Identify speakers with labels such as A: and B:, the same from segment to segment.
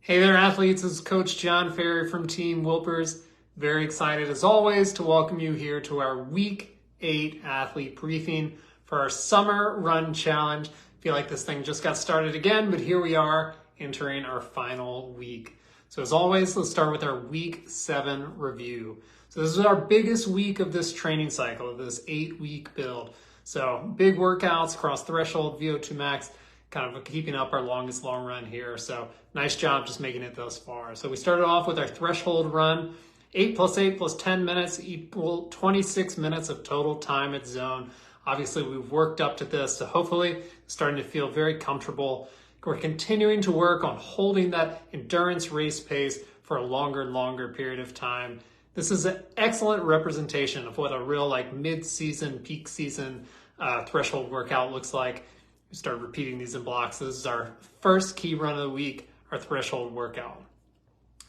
A: Hey there, athletes. This is Coach John Ferry from Team Wilpers. Very excited, as always, to welcome you here to our Week 8 athlete briefing for our Summer Run Challenge. I feel like this thing just got started again, but here we are entering our final week. So as always, let's start with our Week 7 review. So this is our biggest week of this training cycle, of this 8-week build. So big workouts across threshold, VO2 max, kind of keeping up our longest long run here. So nice job just making it thus far. So we started off with our threshold run, 8 plus 8 plus 10 minutes equal 26 minutes of total time at zone. Obviously we've worked up to this, so hopefully starting to feel very comfortable. We're continuing to work on holding that endurance race pace for a longer and longer period of time. This is an excellent representation of what a real mid-season, peak season threshold workout looks like. We start repeating these in blocks. This is our first key run of the week, our threshold workout.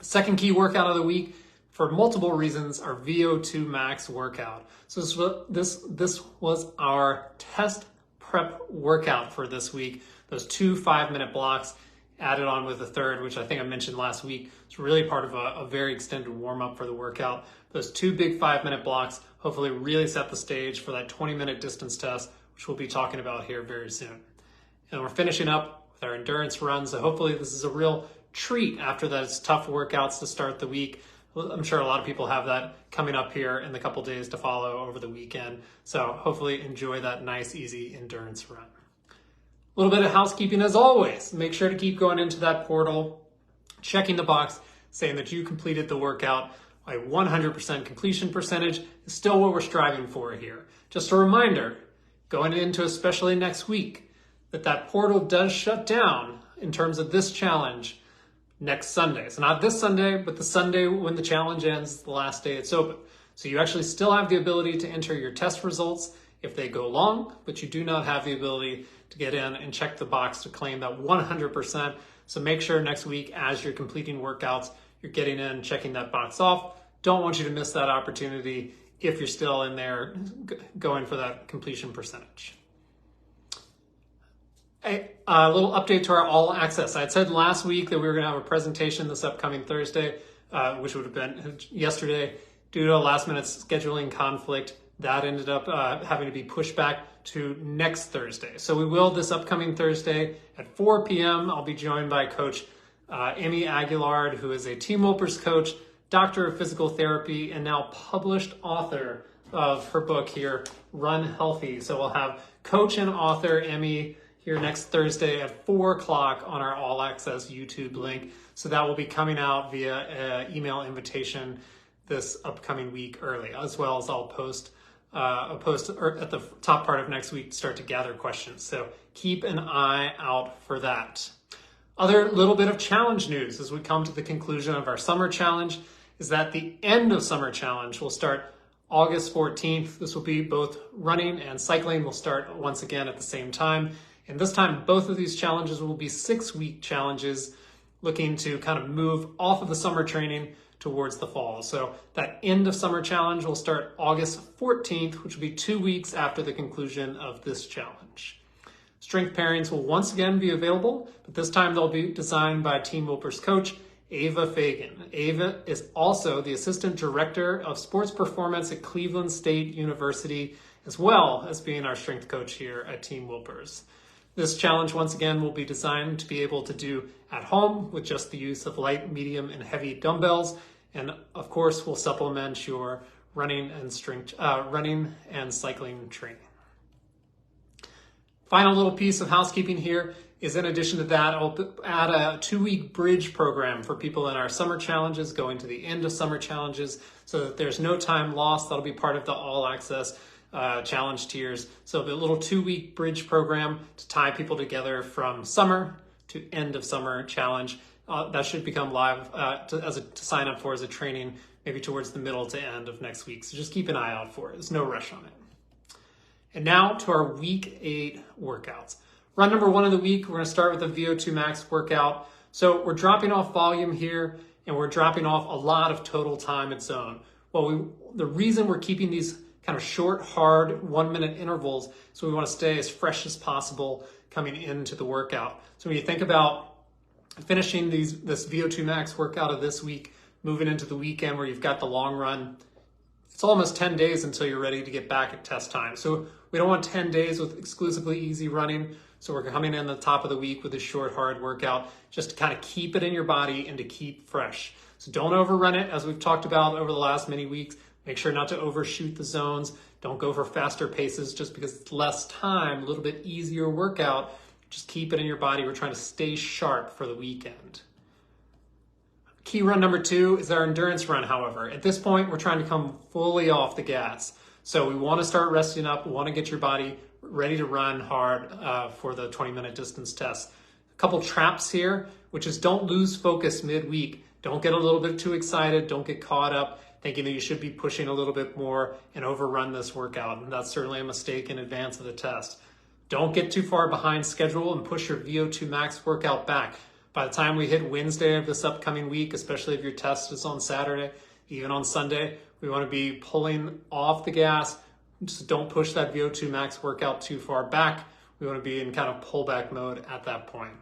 A: Second key workout of the week, for multiple reasons, our VO2 max workout. So this was our test prep workout for this week. Those 2 5-minute blocks added on with a third, which I think I mentioned last week. It's really part of a very extended warm-up for the workout. Those 2 big 5-minute blocks hopefully really set the stage for that 20-minute distance test, which we'll be talking about here very soon. And we're finishing up with our endurance run, so hopefully this is a real treat after those tough workouts to start the week. I'm sure a lot of people have that coming up here in the couple days to follow over the weekend. So hopefully enjoy that nice, easy endurance run. A little bit of housekeeping as always. Make sure to keep going into that portal, checking the box, saying that you completed the workout. A 100% completion percentage is still what we're striving for here. Just a reminder, going into especially next week, that portal does shut down in terms of this challenge next Sunday. So not this Sunday, but the Sunday when the challenge ends, the last day it's open. So you actually still have the ability to enter your test results if they go long, but you do not have the ability to get in and check the box to claim that 100%. So make sure next week as you're completing workouts, you're getting in, checking that box off. Don't want you to miss that opportunity if you're still in there going for that completion percentage. A little update to our All Access. I had said last week that we were going to have a presentation this upcoming Thursday, which would have been yesterday. Due to a last-minute scheduling conflict, that ended up having to be pushed back to next Thursday. So we will this upcoming Thursday at 4 p.m. I'll be joined by Coach Emmy Aguilard, who is a Team Wilpers coach, doctor of physical therapy, and now published author of her book here, Run Healthy. So we'll have coach and author Emmy here next Thursday at 4 o'clock on our All Access YouTube link. So that will be coming out via email invitation this upcoming week early, as well as I'll post a post at the top part of next week to start to gather questions. So keep an eye out for that. Other little bit of challenge news as we come to the conclusion of our summer challenge is that the end of summer challenge will start August 14th. This will be both running and cycling will start once again at the same time. And this time, both of these challenges will be 6-week challenges, looking to kind of move off of the summer training towards the fall. So that end of summer challenge will start August 14th, which will be 2 weeks after the conclusion of this challenge. Strength pairings will once again be available, but this time they'll be designed by Team Wilpers coach, Ava Fagan. Ava is also the Assistant Director of Sports Performance at Cleveland State University, as well as being our strength coach here at Team Wilpers. This challenge, once again, will be designed to be able to do at home with just the use of light, medium, and heavy dumbbells. And of course, will supplement your running and cycling training. Final little piece of housekeeping here is, in addition to that, I'll add a 2-week bridge program for people in our summer challenges going to the end of summer challenges so that there's no time lost. That'll be part of the All Access challenge tiers. So a little 2-week bridge program to tie people together from summer to end of summer challenge. That should become live to sign up for as a training, maybe towards the middle to end of next week. So just keep an eye out for it. There's no rush on it. And now to our week 8 workouts. Run number 1 of the week, we're going to start with the VO2 max workout. So we're dropping off volume here, and we're dropping off a lot of total time at zone. Well, the reason we're keeping these kind of short, hard 1-minute intervals, so we want to stay as fresh as possible coming into the workout. So when you think about finishing this VO2 max workout of this week, moving into the weekend where you've got the long run, it's almost 10 days until you're ready to get back at test time. So we don't want 10 days with exclusively easy running. So we're coming in the top of the week with a short, hard workout just to kind of keep it in your body and to keep fresh. So don't overrun it, as we've talked about over the last many weeks. Make sure not to overshoot the zones. Don't go for faster paces just because it's less time, a little bit easier workout. Just keep it in your body. We're trying to stay sharp for the weekend. Key run number 2 is our endurance run, however. At this point, we're trying to come fully off the gas. So we want to start resting up. We want to get your body ready to run hard for the 20-minute distance test. A couple traps here, which is don't lose focus midweek. Don't get a little bit too excited. Don't get caught up thinking that you should be pushing a little bit more and overrun this workout. And that's certainly a mistake in advance of the test. Don't get too far behind schedule and push your VO2 max workout back. By the time we hit Wednesday of this upcoming week, especially if your test is on Saturday, even on Sunday, we want to be pulling off the gas. Just don't push that VO2 max workout too far back. We want to be in kind of pullback mode at that point.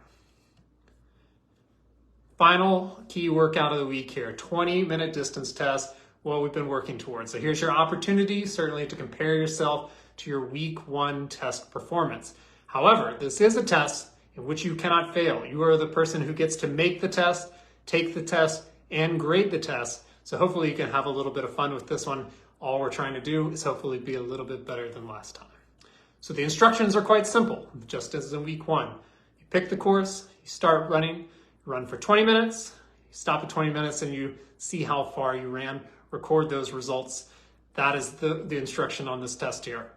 A: Final key workout of the week here, 20-minute distance test, what we've been working towards. So here's your opportunity, certainly, to compare yourself to your week 1 test performance. However, this is a test in which you cannot fail. You are the person who gets to make the test, take the test, and grade the test. So hopefully you can have a little bit of fun with this one. All we're trying to do is hopefully be a little bit better than last time. So the instructions are quite simple, just as in week 1. You pick the course, you start running, you run for 20 minutes, you stop at 20 minutes and you see how far you ran, record those results. That is the instruction on this test here.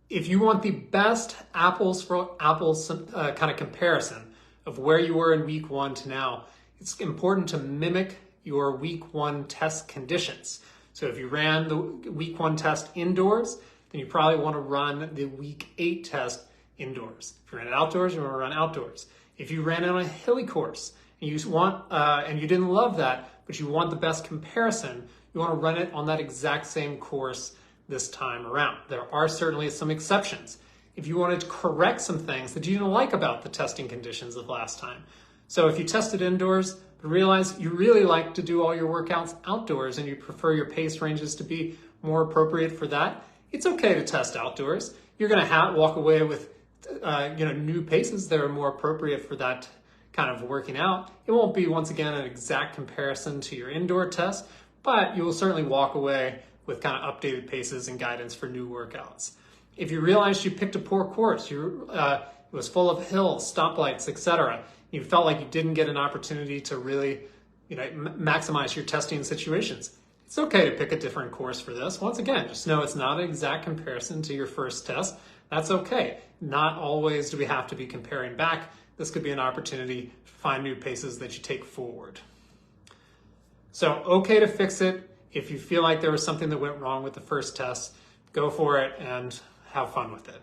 A: If you want the best apples for apples kind of comparison of where you were in week 1 to now, it's important to mimic your week 1 test conditions. So if you ran the week 1 test indoors, then you probably want to run the week 8 test indoors. If you ran it outdoors, you want to run outdoors. If you ran it on a hilly course and you want and you didn't love that, but you want the best comparison, you want to run it on that exact same course this time around. There are certainly some exceptions. If you wanted to correct some things that you didn't like about the testing conditions of last time. So if you tested indoors, but realize you really like to do all your workouts outdoors and you prefer your pace ranges to be more appropriate for that, it's okay to test outdoors. You're going to walk away with new paces that are more appropriate for that kind of working out. It won't be, once again, an exact comparison to your indoor test, but you will certainly walk away with kind of updated paces and guidance for new workouts. If you realized you picked a poor course, it was full of hills, stoplights, etc., you felt like you didn't get an opportunity to really maximize your testing situations, it's okay to pick a different course for this. Once again, just know it's not an exact comparison to your first test. That's okay. Not always do we have to be comparing back. This could be an opportunity to find new paces that you take forward. So, okay to fix it. If you feel like there was something that went wrong with the first test, go for it and have fun with it.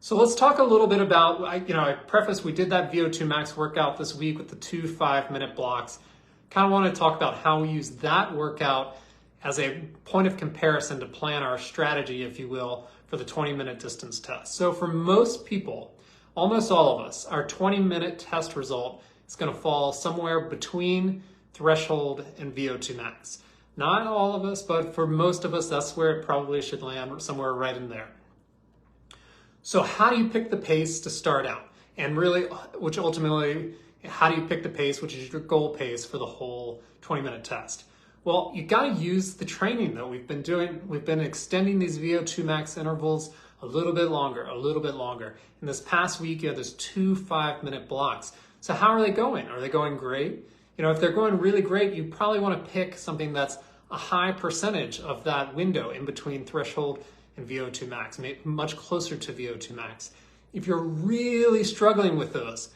A: So let's talk a little bit about, I prefaced we did that VO2 max workout this week with the 2 5-minute blocks. Kind of want to talk about how we use that workout as a point of comparison to plan our strategy, if you will, for the 20-minute distance test. So for most people, almost all of us, our 20-minute test result is going to fall somewhere between threshold and VO2 max. Not all of us, but for most of us, that's where it probably should land, somewhere right in there. So how do you pick the pace to start out? And really, which ultimately, how do you pick the pace, which is your goal pace for the whole 20-minute test? Well, you got to use the training that we've been doing. We've been extending these VO2 max intervals a little bit longer. In this past week, you had those 2 5-minute blocks. So how are they going? Are they going great? If they're going really great, you probably want to pick something that's a high percentage of that window in between threshold and VO2 max, much closer to VO2 max. If you're really struggling with those,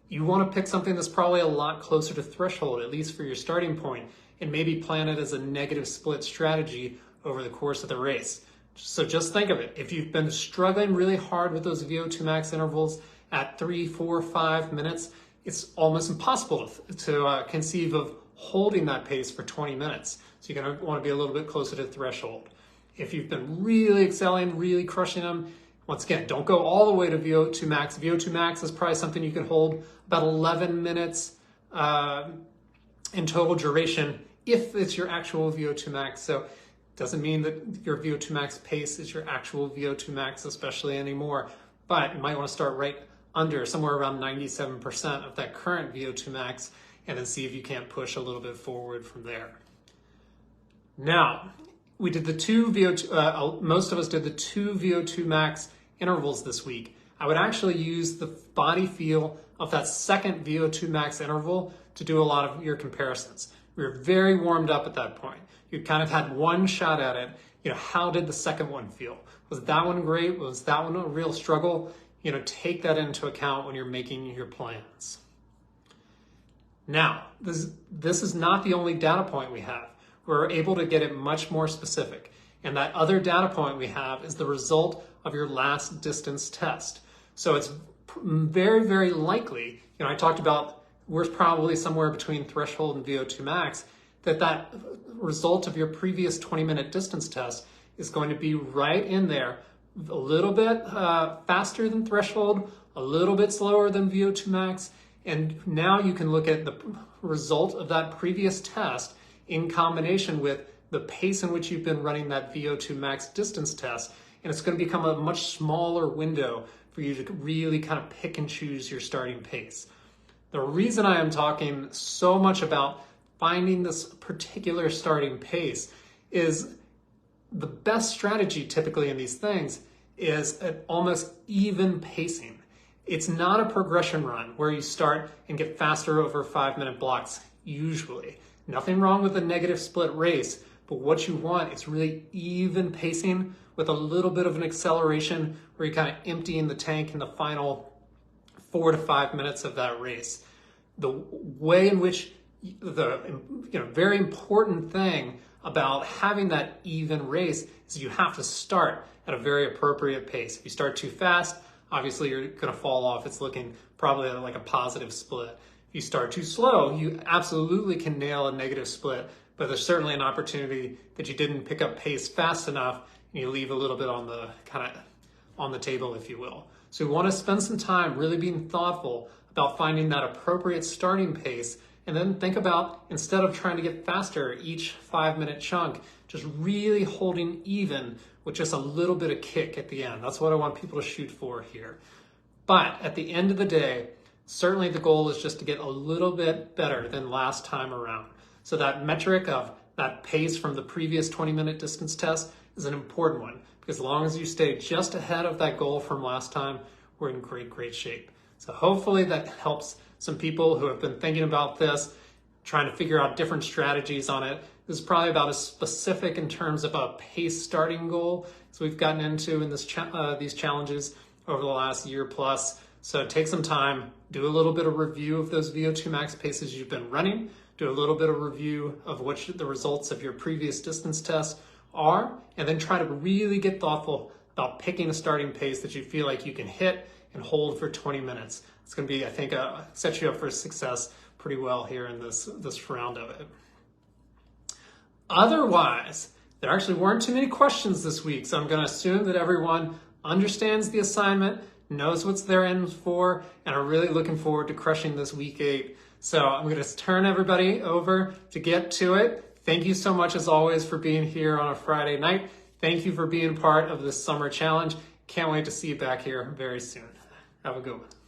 A: you want to pick something that's probably a lot closer to threshold, at least for your starting point, and maybe plan it as a negative split strategy over the course of the race. So just think of it. If you've been struggling really hard with those VO2 max intervals at 3, 4, 5 minutes, it's almost impossible to conceive of holding that pace for 20 minutes. So you're going to want to be a little bit closer to threshold. If you've been really excelling, really crushing them, Once again, don't go all the way to VO2 max. VO2 max is probably something you can hold about 11 minutes in total duration if it's your actual VO2 max. So it doesn't mean that your VO2 max pace is your actual VO2 max, especially anymore. But you might want to start right under, somewhere around 97% of that current VO2 max, and then see if you can't push a little bit forward from there. Now, we did the two VO2, most of us did the 2 VO2 max intervals this week. I would actually use the body feel of that second VO2 max interval to do a lot of your comparisons. We were very warmed up at that point. You kind of had one shot at it. How did the second one feel? Was that one great? Was that one a real struggle? Take that into account when you're making your plans. Now, this is not the only data point we have. We're able to get it much more specific. And that other data point we have is the result of your last distance test. So it's very, very likely, I talked about we're probably somewhere between threshold and VO2 max, that result of your previous 20-minute distance test is going to be right in there, a little bit faster than threshold, a little bit slower than VO2 max. And now you can look at the result of that previous test in combination with the pace in which you've been running that VO2 max distance test. And it's going to become a much smaller window for you to really kind of pick and choose your starting pace. The reason I am talking so much about finding this particular starting pace is the best strategy typically in these things is an almost even pacing. It's not a progression run where you start and get faster over 5-minute blocks usually. Nothing wrong with a negative split race, but what you want is really even pacing with a little bit of an acceleration where you're kind of emptying the tank in the final 4 to 5 minutes of that race. The way in which very important thing about having that even race is you have to start at a very appropriate pace. If you start too fast, obviously you're going to fall off. It's looking probably like a positive split. If you start too slow, you absolutely can nail a negative split, but there's certainly an opportunity that you didn't pick up pace fast enough and you leave a little bit on the table, if you will. So we want to spend some time really being thoughtful about finding that appropriate starting pace, and then think about, instead of trying to get faster each 5-minute chunk, just really holding even with just a little bit of kick at the end. That's what I want people to shoot for here. But at the end of the day, certainly the goal is just to get a little bit better than last time around. So that metric of that pace from the previous 20-minute distance test is an important one, because as long as you stay just ahead of that goal from last time, we're in great, great shape. So hopefully that helps some people who have been thinking about this, trying to figure out different strategies on it. This is probably about as specific in terms of a pace starting goal as we've gotten into in these challenges over the last year plus. So take some time, do a little bit of review of those VO2 max paces you've been running, do a little bit of review of what the results of your previous distance tests are, and then try to really get thoughtful about picking a starting pace that you feel like you can hit and hold for 20 minutes. It's going to be, I think, set you up for success pretty well here in this round of it. Otherwise, there actually weren't too many questions this week, so I'm going to assume that everyone understands the assignment, knows what's they're in for, and are really looking forward to crushing this week 8. So I'm going to turn everybody over to get to it. Thank you so much, as always, for being here on a Friday night. Thank you for being part of this summer challenge. Can't wait to see you back here very soon. Have a good one.